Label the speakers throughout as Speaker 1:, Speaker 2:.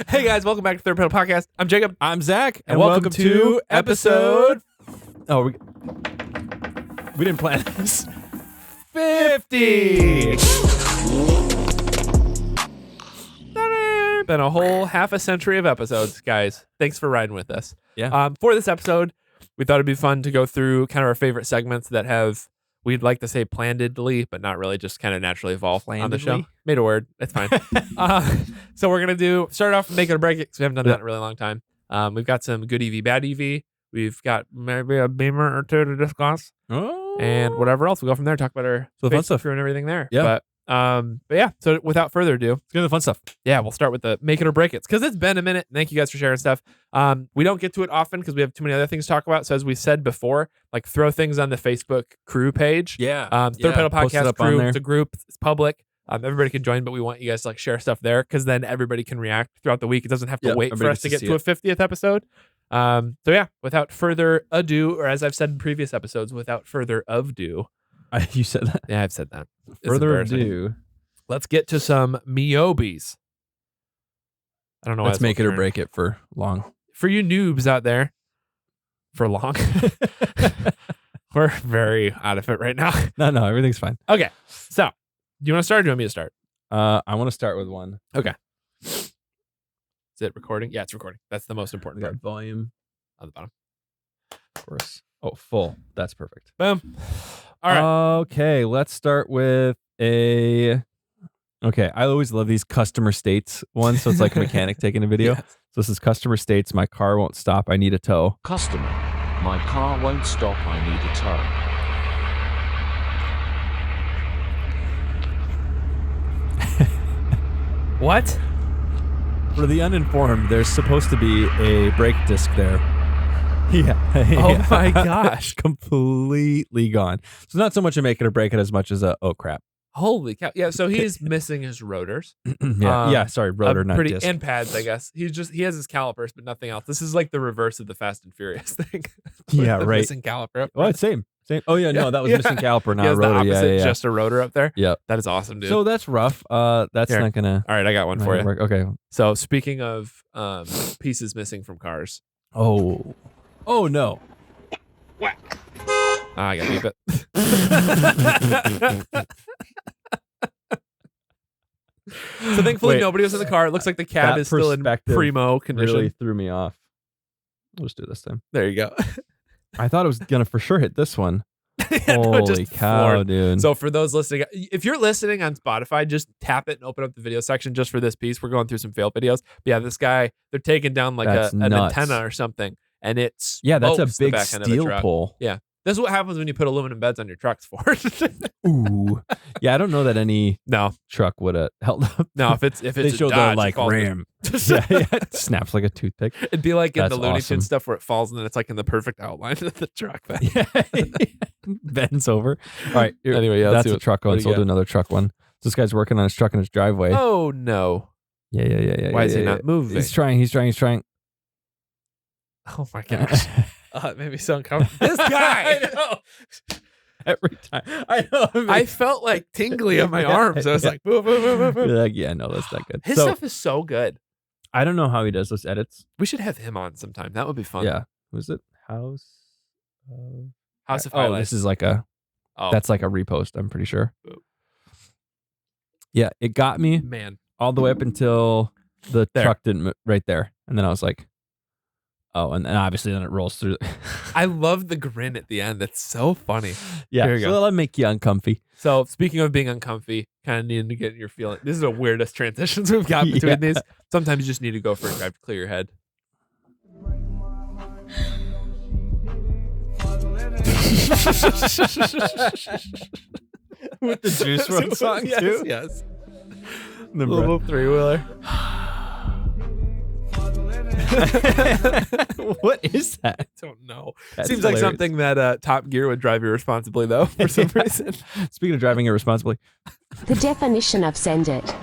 Speaker 1: Hey guys, welcome back to Third Pedal Podcast. I'm Jacob.
Speaker 2: I'm Zach,
Speaker 1: And welcome to episode...
Speaker 2: Oh, we didn't plan this.
Speaker 1: 50! Been a whole half a century of episodes, guys. Thanks for riding with us.
Speaker 2: Yeah.
Speaker 1: For this episode, we thought it'd be fun to go through kind of our favorite segments that have, we'd like to say plannedly, but not really, just kind of naturally evolve on the show.
Speaker 2: Plannedly?
Speaker 1: Made a word. It's fine. So we're going to start off with Make It or Break It, because we haven't done that in a really long time. We've got some good EV, bad EV. We've got maybe a beamer or two to discuss.
Speaker 2: Oh.
Speaker 1: And whatever else. We'll go from there, talk about our
Speaker 2: So the fun
Speaker 1: Facebook
Speaker 2: stuff.
Speaker 1: crew and everything there.
Speaker 2: Yeah.
Speaker 1: But yeah, so without further ado,
Speaker 2: Let's get into the fun stuff.
Speaker 1: yeah, we'll start with the Make It or Break It, because it's been a minute. Thank you guys for sharing stuff. We don't get to it often because we have too many other things to talk about. So as we said before, like throw things on the Facebook crew page.
Speaker 2: Yeah.
Speaker 1: Third Pedal
Speaker 2: post it
Speaker 1: Podcast
Speaker 2: up on
Speaker 1: crew.
Speaker 2: there.
Speaker 1: It's a group. It's public. Everybody can join, but we want you guys to like share stuff there, because then everybody can react throughout the week. It doesn't have to
Speaker 2: Yep,
Speaker 1: wait for
Speaker 2: everybody
Speaker 1: us to
Speaker 2: gets
Speaker 1: get
Speaker 2: to
Speaker 1: to
Speaker 2: see
Speaker 1: a 50th episode. So yeah, without further ado, or as I've said in previous episodes, without further ado.
Speaker 2: You said that.
Speaker 1: Yeah, I've said that. It's
Speaker 2: Further
Speaker 1: embarrassing.
Speaker 2: ado,
Speaker 1: Let's get to some Miobis. I don't know.
Speaker 2: let's make it or break it for long.
Speaker 1: For you noobs out there, for long. We're very out of it right now.
Speaker 2: No, everything's fine.
Speaker 1: Okay, so do you want to start or do you want me to start?
Speaker 2: I want to start with one.
Speaker 1: Okay. Is it recording? Yeah, it's recording. That's the most
Speaker 2: We
Speaker 1: important
Speaker 2: got
Speaker 1: part
Speaker 2: volume,
Speaker 1: on the bottom.
Speaker 2: of course. Oh, full. That's perfect.
Speaker 1: Boom. All right.
Speaker 2: Okay, let's start with a... Okay, I always love these customer states ones. So it's like a mechanic taking a video.
Speaker 1: Yes.
Speaker 2: So this is customer states, my car won't stop, I need a tow.
Speaker 3: Customer, my car won't stop, I need a tow.
Speaker 1: What?
Speaker 2: For the uninformed, there's supposed to be a brake disc there. Yeah.
Speaker 1: Oh my gosh.
Speaker 2: Completely gone. So not so much a make it or break it as much as a, oh crap.
Speaker 1: Holy cow. Yeah, so he's missing his rotors.
Speaker 2: Yeah, sorry, rotor, not disc.
Speaker 1: And pads, I guess. He has his calipers, but nothing else. This is like the reverse of the Fast and Furious thing.
Speaker 2: Yeah,
Speaker 1: The
Speaker 2: right.
Speaker 1: Missing caliper up
Speaker 2: Oh,
Speaker 1: front.
Speaker 2: it's same. Oh yeah, no, that was
Speaker 1: Yeah.
Speaker 2: missing caliper,
Speaker 1: He
Speaker 2: not a
Speaker 1: has the
Speaker 2: rotor.
Speaker 1: opposite,
Speaker 2: Yeah.
Speaker 1: just a rotor up there.
Speaker 2: Yep.
Speaker 1: That is awesome, dude.
Speaker 2: So that's rough. That's
Speaker 1: Here.
Speaker 2: not gonna
Speaker 1: All right, I got one for you.
Speaker 2: work. Okay.
Speaker 1: So speaking of pieces missing from cars,
Speaker 2: Oh no.
Speaker 1: I gotta beep it. So thankfully
Speaker 2: Wait.
Speaker 1: nobody was in the car. It looks like the cab
Speaker 2: That
Speaker 1: is still in
Speaker 2: perspective
Speaker 1: primo condition.
Speaker 2: Really threw me off. We'll just do it this time.
Speaker 1: There you go.
Speaker 2: I thought it was gonna for sure hit this one.
Speaker 1: Yeah, no, it
Speaker 2: Holy
Speaker 1: just
Speaker 2: cow,
Speaker 1: floored.
Speaker 2: dude.
Speaker 1: So for those listening, if you're listening on Spotify, just tap it and open up the video section just for this piece. We're going through some fail videos. But yeah, this guy, they're taking down like
Speaker 2: That's
Speaker 1: an
Speaker 2: nuts.
Speaker 1: antenna or something, and it's
Speaker 2: Yeah, that's a
Speaker 1: the
Speaker 2: big
Speaker 1: back end of the
Speaker 2: steel
Speaker 1: truck.
Speaker 2: pole.
Speaker 1: Yeah, this is what happens when you put aluminum beds on your trucks, Ford.
Speaker 2: Ooh. Yeah, I don't know that any
Speaker 1: No,
Speaker 2: truck would have held up.
Speaker 1: if it's
Speaker 2: They
Speaker 1: a
Speaker 2: showed
Speaker 1: Dodge,
Speaker 2: the like
Speaker 1: it falls-
Speaker 2: ram. Yeah, it snaps like a toothpick.
Speaker 1: It'd be like in
Speaker 2: That's
Speaker 1: the Looney
Speaker 2: awesome.
Speaker 1: Tunes stuff where it falls and then it's like in the perfect outline of the truck.
Speaker 2: Yeah. Bends over. All right.
Speaker 1: Anyway, yeah, let's
Speaker 2: that's
Speaker 1: see
Speaker 2: a truck one.
Speaker 1: what do
Speaker 2: So
Speaker 1: you
Speaker 2: we'll do
Speaker 1: got?
Speaker 2: another truck one. This guy's working on his truck in his driveway.
Speaker 1: Oh no!
Speaker 2: Yeah.
Speaker 1: Why is he
Speaker 2: yeah.
Speaker 1: not moving?
Speaker 2: He's trying.
Speaker 1: Oh my gosh! It made me so uncomfortable. This guy.
Speaker 2: I know. Every time. I know.
Speaker 1: I felt like tingly on my arms. I was like, boom, boom, boom, boom, boom.
Speaker 2: You're like, yeah, no, that's not good.
Speaker 1: His
Speaker 2: So,
Speaker 1: stuff is so good.
Speaker 2: I don't know how he does those edits.
Speaker 1: We should have him on sometime. That would be fun.
Speaker 2: Yeah. Who's it? House of
Speaker 1: House of
Speaker 2: Oh,
Speaker 1: Highlights.
Speaker 2: this is like a
Speaker 1: Oh,
Speaker 2: that's like a repost, I'm pretty sure.
Speaker 1: Boom.
Speaker 2: Yeah, it got me
Speaker 1: man.
Speaker 2: all the way up until the
Speaker 1: There.
Speaker 2: truck didn't right there. And then I was like, oh, and then obviously then it rolls through.
Speaker 1: I love the grin at the end. That's so funny.
Speaker 2: Yeah,
Speaker 1: Here you
Speaker 2: so
Speaker 1: go.
Speaker 2: that'll make you uncomfy.
Speaker 1: So speaking of being uncomfy, kind of needing to get in your feeling. This is the weirdest transitions we've got between
Speaker 2: Yeah.
Speaker 1: these. Sometimes you just need to go for a drive to clear your head.
Speaker 2: With the Juice WRLD song
Speaker 1: yes,
Speaker 2: too.
Speaker 1: Yes.
Speaker 2: The
Speaker 1: Little three-wheeler.
Speaker 2: What is that?
Speaker 1: I don't know.
Speaker 2: That's
Speaker 1: Seems like
Speaker 2: hilarious.
Speaker 1: something that Top Gear would drive irresponsibly, though, for some reason.
Speaker 2: Speaking of driving irresponsibly,
Speaker 4: The definition of send it.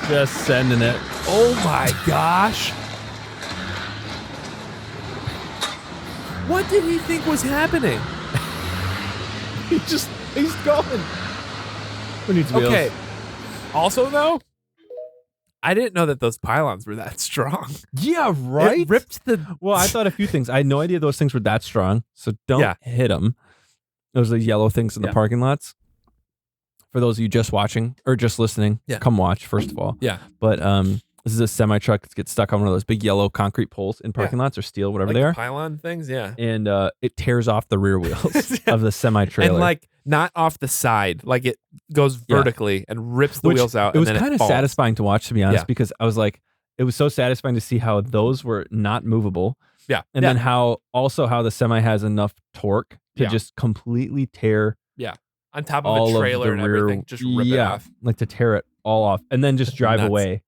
Speaker 2: just sending it.
Speaker 1: Oh my gosh. What did he think was happening?
Speaker 2: He's going. Who needs wheels?
Speaker 1: Okay. Also, though, I didn't know that those pylons were that strong.
Speaker 2: Yeah, right.
Speaker 1: It ripped the.
Speaker 2: Well, I thought a few things. I had no idea those things were that strong. So don't
Speaker 1: Yeah.
Speaker 2: hit them. Those are yellow things in the
Speaker 1: Yeah.
Speaker 2: parking lots. For those of you just watching or just listening,
Speaker 1: Yeah.
Speaker 2: come watch first of all.
Speaker 1: Yeah.
Speaker 2: But this is a semi truck that gets stuck on one of those big yellow concrete poles in parking lots or steel, whatever
Speaker 1: Like
Speaker 2: they
Speaker 1: the
Speaker 2: are,
Speaker 1: pylon things, yeah.
Speaker 2: and it tears off the rear wheels
Speaker 1: Yeah.
Speaker 2: of the semi trailer.
Speaker 1: And like not off the side, like it goes vertically and rips the
Speaker 2: Which
Speaker 1: wheels out.
Speaker 2: It was
Speaker 1: and then
Speaker 2: kind of
Speaker 1: falls.
Speaker 2: satisfying to watch, to be honest,
Speaker 1: Yeah.
Speaker 2: because I was like, it was so satisfying to see how those were not movable.
Speaker 1: Yeah.
Speaker 2: And then how the semi has enough torque to
Speaker 1: Yeah.
Speaker 2: just completely tear
Speaker 1: on top of
Speaker 2: all
Speaker 1: a trailer
Speaker 2: of the
Speaker 1: and
Speaker 2: rear,
Speaker 1: everything, just rip it off.
Speaker 2: like to tear it all off and then just drive
Speaker 1: nuts.
Speaker 2: away.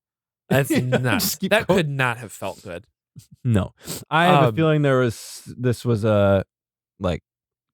Speaker 1: That's nuts.
Speaker 2: Just keep
Speaker 1: That
Speaker 2: going.
Speaker 1: could not have felt good.
Speaker 2: No, I have a
Speaker 1: Um,
Speaker 2: feeling this was a like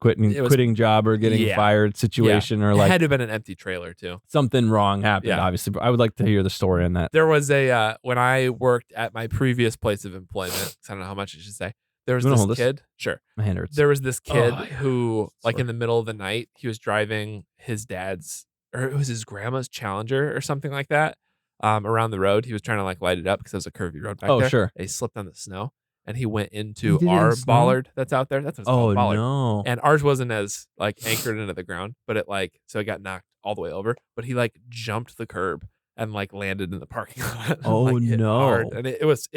Speaker 2: quitting job or getting
Speaker 1: Yeah.
Speaker 2: fired situation or
Speaker 1: It
Speaker 2: like
Speaker 1: had to have been an empty trailer too.
Speaker 2: something wrong happened.
Speaker 1: Yeah.
Speaker 2: Obviously, but I would like to hear the story on that.
Speaker 1: There was a when I worked at my previous place of employment. 'Cause I don't know how much I should say. There was
Speaker 2: You wanna
Speaker 1: this
Speaker 2: hold this?
Speaker 1: kid. Sure.
Speaker 2: My hand hurts.
Speaker 1: There was this kid
Speaker 2: yeah.
Speaker 1: who, like
Speaker 2: Sorry.
Speaker 1: in the middle of the night, he was driving his dad's, or it was his grandma's Challenger or something like that, around the road. He was trying to like light it up because it was a curvy road back
Speaker 2: Oh,
Speaker 1: there.
Speaker 2: sure.
Speaker 1: And he slipped on the snow and he went
Speaker 2: He
Speaker 1: into
Speaker 2: did it in
Speaker 1: our
Speaker 2: snow?
Speaker 1: bollard that's out there. That's what it's
Speaker 2: Oh
Speaker 1: called, bollard.
Speaker 2: no!
Speaker 1: And ours wasn't as like anchored into the ground, but it like so it got knocked all the way over. But he like jumped the curb and like landed in the parking lot. and,
Speaker 2: Oh,
Speaker 1: like, hit hard.
Speaker 2: no.
Speaker 1: And it was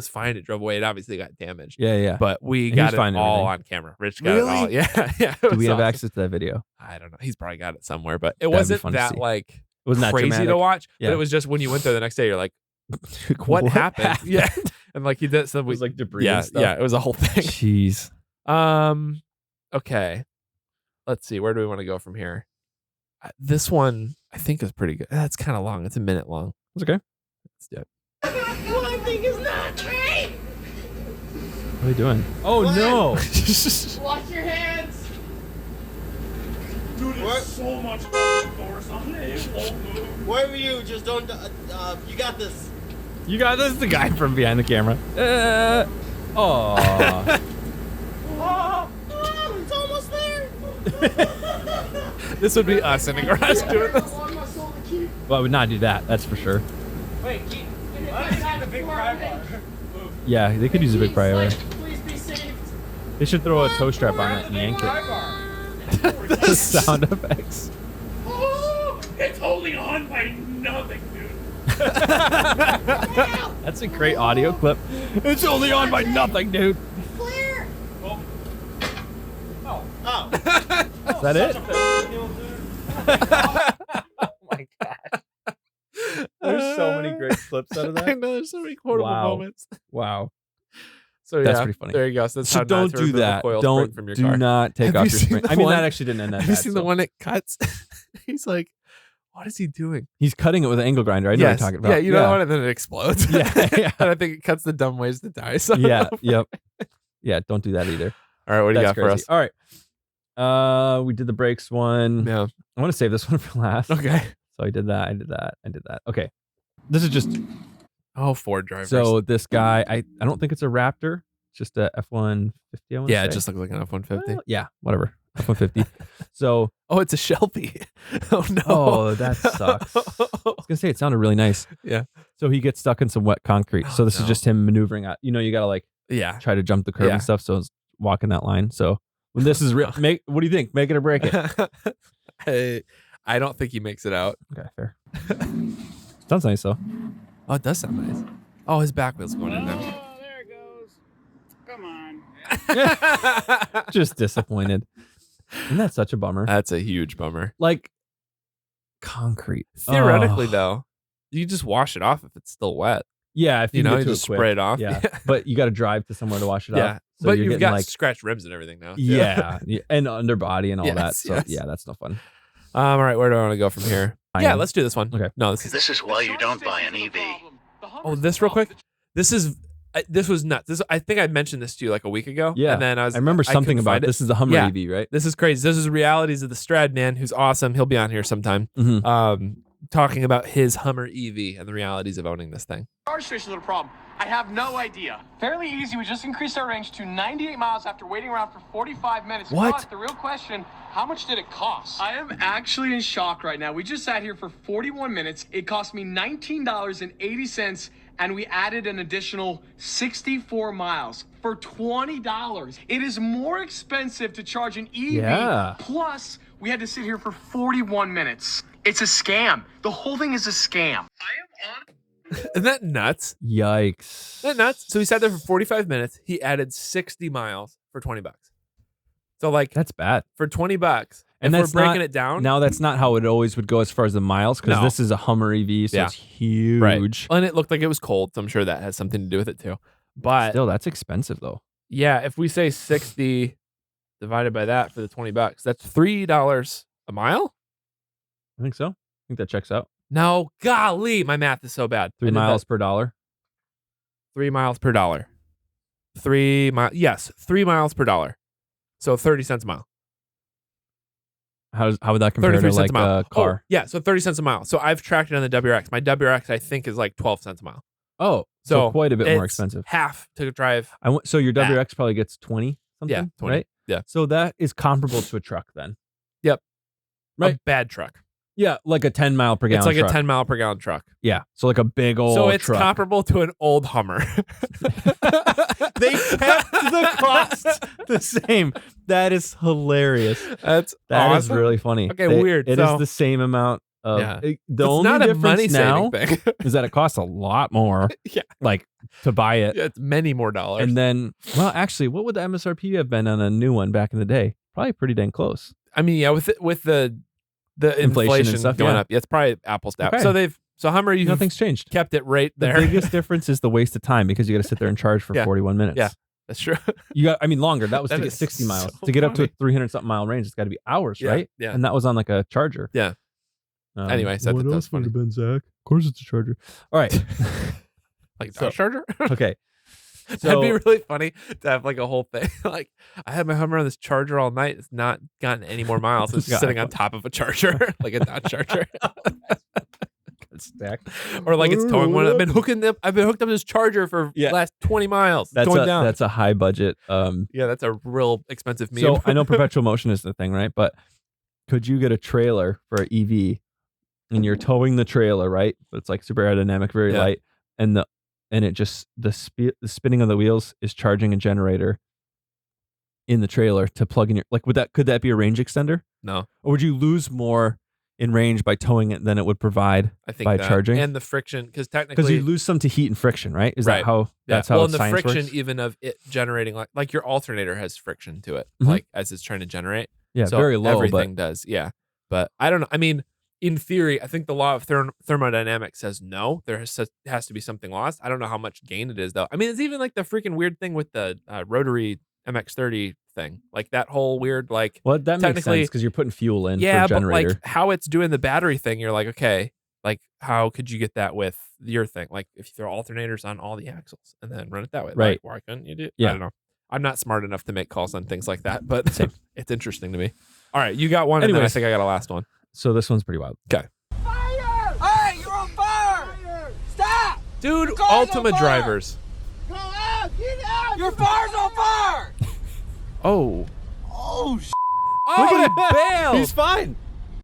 Speaker 1: fine. It drove away. It obviously got damaged.
Speaker 2: Yeah, yeah.
Speaker 1: But we
Speaker 2: And he
Speaker 1: got
Speaker 2: was
Speaker 1: it
Speaker 2: fine and
Speaker 1: all
Speaker 2: everything.
Speaker 1: on camera. Rich got it all.
Speaker 2: Really?
Speaker 1: Yeah, yeah. it
Speaker 2: Do
Speaker 1: was
Speaker 2: we have
Speaker 1: awesome.
Speaker 2: access to that video?
Speaker 1: I don't know. He's probably got it somewhere, but it
Speaker 2: That'd be
Speaker 1: wasn't
Speaker 2: fun to
Speaker 1: that
Speaker 2: see.
Speaker 1: like
Speaker 2: Wasn't that
Speaker 1: crazy
Speaker 2: dramatic?
Speaker 1: to watch.
Speaker 2: Yeah.
Speaker 1: But it was just when you went there the next day, you're like, what happened? Yeah. And like he did some
Speaker 2: It was like debris.
Speaker 1: yeah,
Speaker 2: and stuff.
Speaker 1: yeah, it was a whole thing.
Speaker 2: Jeez.
Speaker 1: Okay. Let's see. Where do we want to go from here? This one I think is pretty good. That's kind of long. It's a minute long.
Speaker 2: It's okay.
Speaker 1: Let's do it.
Speaker 2: What are you doing? Oh no!
Speaker 5: Wash your hands. Dude,
Speaker 6: What?
Speaker 5: there's so much force on it. It won't move.
Speaker 6: Wherever you just don't. You got this.
Speaker 2: You got this. The guy from behind the camera. Oh.
Speaker 6: It's almost there.
Speaker 1: This would be us in a garage doing this.
Speaker 5: On my soul to keep.
Speaker 2: Well, I would not do that. That's for sure.
Speaker 5: Wait, keep. I just had the big pry bar.
Speaker 2: Yeah, they could use a big pry bar.
Speaker 5: Please be saved.
Speaker 2: They should throw a toe strap on it and yank it. The sound effects.
Speaker 5: Oh, it's holding on by nothing, dude.
Speaker 2: That's a great audio clip. It's only on by nothing, dude.
Speaker 5: Clear.
Speaker 6: Oh.
Speaker 2: Is that it?
Speaker 1: Oh my god.
Speaker 2: There's so many great clips out of
Speaker 1: I
Speaker 2: that.
Speaker 1: know there's so many quotable
Speaker 2: Wow.
Speaker 1: moments.
Speaker 2: Wow.
Speaker 1: So
Speaker 2: That's
Speaker 1: yeah,
Speaker 2: pretty funny.
Speaker 1: There you go. So that's
Speaker 2: So
Speaker 1: how not
Speaker 2: don't
Speaker 1: to
Speaker 2: do
Speaker 1: remove a
Speaker 2: that.
Speaker 1: coil spring
Speaker 2: Don't
Speaker 1: from your
Speaker 2: do
Speaker 1: car.
Speaker 2: not take
Speaker 1: Have
Speaker 2: off
Speaker 1: you
Speaker 2: your
Speaker 1: seen
Speaker 2: spring.
Speaker 1: the
Speaker 2: I mean,
Speaker 1: one-
Speaker 2: that actually didn't end that
Speaker 1: Have you
Speaker 2: bad,
Speaker 1: seen
Speaker 2: so.
Speaker 1: the one it cuts? He's like, what is he doing?
Speaker 2: He's cutting it with an angle grinder. I know what you're talking about.
Speaker 1: Yeah, you know what? And then it explodes.
Speaker 2: Yeah, yeah.
Speaker 1: And I think it cuts the dumb ways to die. So
Speaker 2: Yeah. Yep. Yeah. Don't do that either.
Speaker 1: All right, what do you
Speaker 2: That's
Speaker 1: got for
Speaker 2: crazy.
Speaker 1: us?
Speaker 2: All right. We did the brakes one.
Speaker 1: Yeah.
Speaker 2: I want to save this one for last.
Speaker 1: Okay.
Speaker 2: So I did that. Okay. This is just
Speaker 1: Oh, Ford drivers.
Speaker 2: so this guy. I don't think it's a Raptor. It's just a F-150. I wanna
Speaker 1: yeah, it
Speaker 2: say.
Speaker 1: just looks like an F-150.
Speaker 2: Well, yeah. Whatever. F-150. So
Speaker 1: Oh, it's a Shelby. Oh no.
Speaker 2: oh, that sucks. I was gonna say it sounded really nice.
Speaker 1: Yeah.
Speaker 2: So he gets stuck in some wet concrete. So
Speaker 1: Oh,
Speaker 2: this is
Speaker 1: no.
Speaker 2: just him maneuvering out. You know, you gotta like
Speaker 1: Yeah.
Speaker 2: try to jump the curb
Speaker 1: Yeah.
Speaker 2: and stuff. So it's walking that line. So when this is real, what do you think? Make it or break it.
Speaker 1: I don't think he makes it out.
Speaker 2: Okay, fair. Sounds nice though.
Speaker 1: Oh, it does sound nice. Oh, his back wheel's going in now.
Speaker 5: Oh, there it goes. Come on.
Speaker 2: Just disappointed. Isn't that such a bummer?
Speaker 1: That's a huge bummer.
Speaker 2: Like concrete.
Speaker 1: Theoretically,
Speaker 2: Oh.
Speaker 1: though, you just wash it off if it's still wet.
Speaker 2: Yeah, if you,
Speaker 1: You know,
Speaker 2: get
Speaker 1: you
Speaker 2: to
Speaker 1: just
Speaker 2: it quick.
Speaker 1: spray it off.
Speaker 2: Yeah, but you got to drive to somewhere to wash it
Speaker 1: Yeah.
Speaker 2: off. So
Speaker 1: but
Speaker 2: you're
Speaker 1: you've
Speaker 2: getting
Speaker 1: got
Speaker 2: like
Speaker 1: scratched rims and everything now. too.
Speaker 2: yeah, and underbody and all that.
Speaker 1: Yes,
Speaker 2: So
Speaker 1: yes.
Speaker 2: yeah, that's no fun.
Speaker 1: All right, where do I want to go from here?
Speaker 2: I
Speaker 1: Yeah,
Speaker 2: am.
Speaker 1: let's do this one.
Speaker 2: Okay.
Speaker 1: No, this is.
Speaker 7: This is why you don't buy an EV.
Speaker 1: Oh, this real quick. This is. This was nuts. This I think I mentioned this to you like a week ago.
Speaker 2: Yeah,
Speaker 1: and then I
Speaker 2: remember something
Speaker 1: couldn't
Speaker 2: about
Speaker 1: find it.
Speaker 2: this is the Hummer
Speaker 1: Yeah.
Speaker 2: EV, right?
Speaker 1: This is crazy. This is realities of the Strad man, who's awesome. He'll be on here sometime.
Speaker 2: Mhm.
Speaker 1: Talking about his Hummer EV and the realities of owning this thing.
Speaker 5: Charge station's not a problem.
Speaker 7: I have no idea. Fairly easy. We just increased our range to 98 miles after waiting around for 45 minutes.
Speaker 2: What?
Speaker 7: But the real question, how much did it cost? I am actually in shock right now. We just sat here for 41 minutes. It cost me $19.80, and we added an additional 64 miles for $20. It is more expensive to charge an EV.
Speaker 2: Yeah.
Speaker 7: Plus, we had to sit here for 41 minutes. It's a scam. The whole thing is a scam. I am on.
Speaker 1: Isn't that nuts?
Speaker 2: Yikes.
Speaker 1: Isn't that nuts? So he sat there for 45 minutes. He added 60 miles for $20. So like
Speaker 2: That's bad.
Speaker 1: for $20,
Speaker 2: And
Speaker 1: if
Speaker 2: that's
Speaker 1: we're breaking
Speaker 2: not-
Speaker 1: it down.
Speaker 2: Now that's not how it always would go as far as the miles, because
Speaker 1: No.
Speaker 2: this is a Hummer EV, so
Speaker 1: Yeah.
Speaker 2: it's huge.
Speaker 1: Right. And it looked like it was cold, so I'm sure that has something to do with it too. But
Speaker 2: Still, that's expensive though.
Speaker 1: yeah, if we say 60 divided by that for the $20, that's $3 a mile?
Speaker 2: I think so. I think that checks out.
Speaker 1: No, golly, my math is so bad.
Speaker 2: 3 miles per dollar.
Speaker 1: 3 miles per dollar. 3 miles. Yes, 3 miles per dollar. So 30 cents a mile.
Speaker 2: How would that compare
Speaker 1: 33
Speaker 2: to
Speaker 1: cents
Speaker 2: like
Speaker 1: a mile.
Speaker 2: a car?
Speaker 1: Oh, yeah, so 30 cents a mile. So I've tracked it on the WRX. My WRX, I think, is like 12 cents a mile.
Speaker 2: Oh, so quite a bit more
Speaker 1: it's
Speaker 2: expensive.
Speaker 1: Half to drive.
Speaker 2: So your
Speaker 1: that.
Speaker 2: WRX probably gets 20 something,
Speaker 1: Yeah, 20.
Speaker 2: right?
Speaker 1: Yeah.
Speaker 2: So that is comparable to a truck then.
Speaker 1: Yep.
Speaker 2: Right.
Speaker 1: A bad truck.
Speaker 2: Yeah, like a 10 mile per gallon
Speaker 1: It's like
Speaker 2: truck.
Speaker 1: a 10 mile per gallon truck.
Speaker 2: Yeah, so like a big old
Speaker 1: So it's
Speaker 2: truck.
Speaker 1: comparable to an old Hummer.
Speaker 2: They kept the cost the same. That is hilarious.
Speaker 1: That is
Speaker 2: That is really funny.
Speaker 1: Okay, weird.
Speaker 2: It is
Speaker 1: So-
Speaker 2: the same amount of.
Speaker 1: Yeah.
Speaker 2: The
Speaker 1: It's
Speaker 2: only
Speaker 1: not a
Speaker 2: difference
Speaker 1: money
Speaker 2: now
Speaker 1: saving thing.
Speaker 2: is that it costs a lot more.
Speaker 1: Yeah.
Speaker 2: Like to buy it.
Speaker 1: Yeah, it's many more dollars.
Speaker 2: And then, well, actually, what would the MSRP have been on a new one back in the day? Probably pretty dang close.
Speaker 1: I mean, yeah, with the
Speaker 2: Inflation
Speaker 1: inflation
Speaker 2: and stuff,
Speaker 1: going
Speaker 2: yeah.
Speaker 1: up, yeah, it's probably apples to apples.
Speaker 2: Okay.
Speaker 1: So Hummer, you've
Speaker 2: Nothing's changed.
Speaker 1: kept it right
Speaker 2: The
Speaker 1: there.
Speaker 2: biggest difference is the waste of time because you got to sit there and charge for
Speaker 1: Yeah.
Speaker 2: 41 minutes.
Speaker 1: Yeah. That's true.
Speaker 2: You got, I mean, longer. That was
Speaker 1: That
Speaker 2: to get
Speaker 1: is
Speaker 2: 60 miles.
Speaker 1: so
Speaker 2: To get up to a
Speaker 1: funny.
Speaker 2: 300 something mile range, it's got to be hours,
Speaker 1: Yeah,
Speaker 2: right?
Speaker 1: yeah.
Speaker 2: And that was on like a charger.
Speaker 1: Yeah. Anyway, so
Speaker 2: what
Speaker 1: that's
Speaker 2: else would
Speaker 1: funny.
Speaker 2: have been, Zach? Of course it's a charger. All right.
Speaker 1: Like a
Speaker 2: So-
Speaker 1: Dodge Charger.
Speaker 2: Okay.
Speaker 1: That'd be really funny to have like a whole thing. Like I had my Hummer on this charger all night. It's not gotten any more miles. It's
Speaker 2: Yeah.
Speaker 1: sitting on top of a charger, like a Dodge Charger,
Speaker 2: Stack.
Speaker 1: or like it's towing one. I've been hooked up to this charger for
Speaker 2: Yeah.
Speaker 1: the last 20 miles.
Speaker 2: That's
Speaker 1: going
Speaker 2: a,
Speaker 1: down.
Speaker 2: that's a high budget.
Speaker 1: Yeah, that's a real expensive meme.
Speaker 2: So I know perpetual motion is the thing, right? But could you get a trailer for an EV and you're towing the trailer, right? But it's like super aerodynamic, very
Speaker 1: Yeah.
Speaker 2: light, and it just the spinning of the wheels is charging a generator in the trailer to plug in your could that be a range extender?
Speaker 1: No,
Speaker 2: Or would you lose more in range by towing it than it would provide
Speaker 1: I think
Speaker 2: by
Speaker 1: that.
Speaker 2: charging?
Speaker 1: And the friction, because
Speaker 2: Because
Speaker 1: technically
Speaker 2: you lose some to heat and friction, right? Is
Speaker 1: Right.
Speaker 2: that how
Speaker 1: yeah.
Speaker 2: that's how
Speaker 1: well, and the
Speaker 2: science
Speaker 1: friction
Speaker 2: works?
Speaker 1: even of it generating like your alternator has friction to it,
Speaker 2: Mhm.
Speaker 1: like as it's trying to generate.
Speaker 2: Yeah,
Speaker 1: So
Speaker 2: very low,
Speaker 1: everything does. Yeah. But I don't know. I mean, in theory, I think the law of thermodynamics says no. There has to be something lost. I don't know how much gain it is, though. I mean, it's even like the freaking weird thing with the rotary MX-30 thing. Like that whole weird, like,
Speaker 2: Well, that makes
Speaker 1: technically-
Speaker 2: sense because you're putting fuel in
Speaker 1: yeah,
Speaker 2: for a
Speaker 1: but
Speaker 2: generator.
Speaker 1: like how it's doing the battery thing, you're like, okay, like how could you get that with your thing? Like if you throw alternators on all the axles and then run it that way,
Speaker 2: Right.
Speaker 1: Like, why couldn't you do?
Speaker 2: Yeah.
Speaker 1: I don't know. I'm not smart enough to make calls on things like that, but it's interesting to me. All right, you got one, and then I
Speaker 2: Anyways.
Speaker 1: think I got a last one.
Speaker 2: So this one's pretty wild.
Speaker 6: Hey, you're on fire! Stop!
Speaker 1: Dude,
Speaker 6: car's on
Speaker 1: Ultima
Speaker 6: fire!
Speaker 1: drivers.
Speaker 6: Go out! Get out! Your fire's on fire!
Speaker 1: Oh.
Speaker 6: Oh,
Speaker 1: Oh, he bailed.
Speaker 2: He's fine.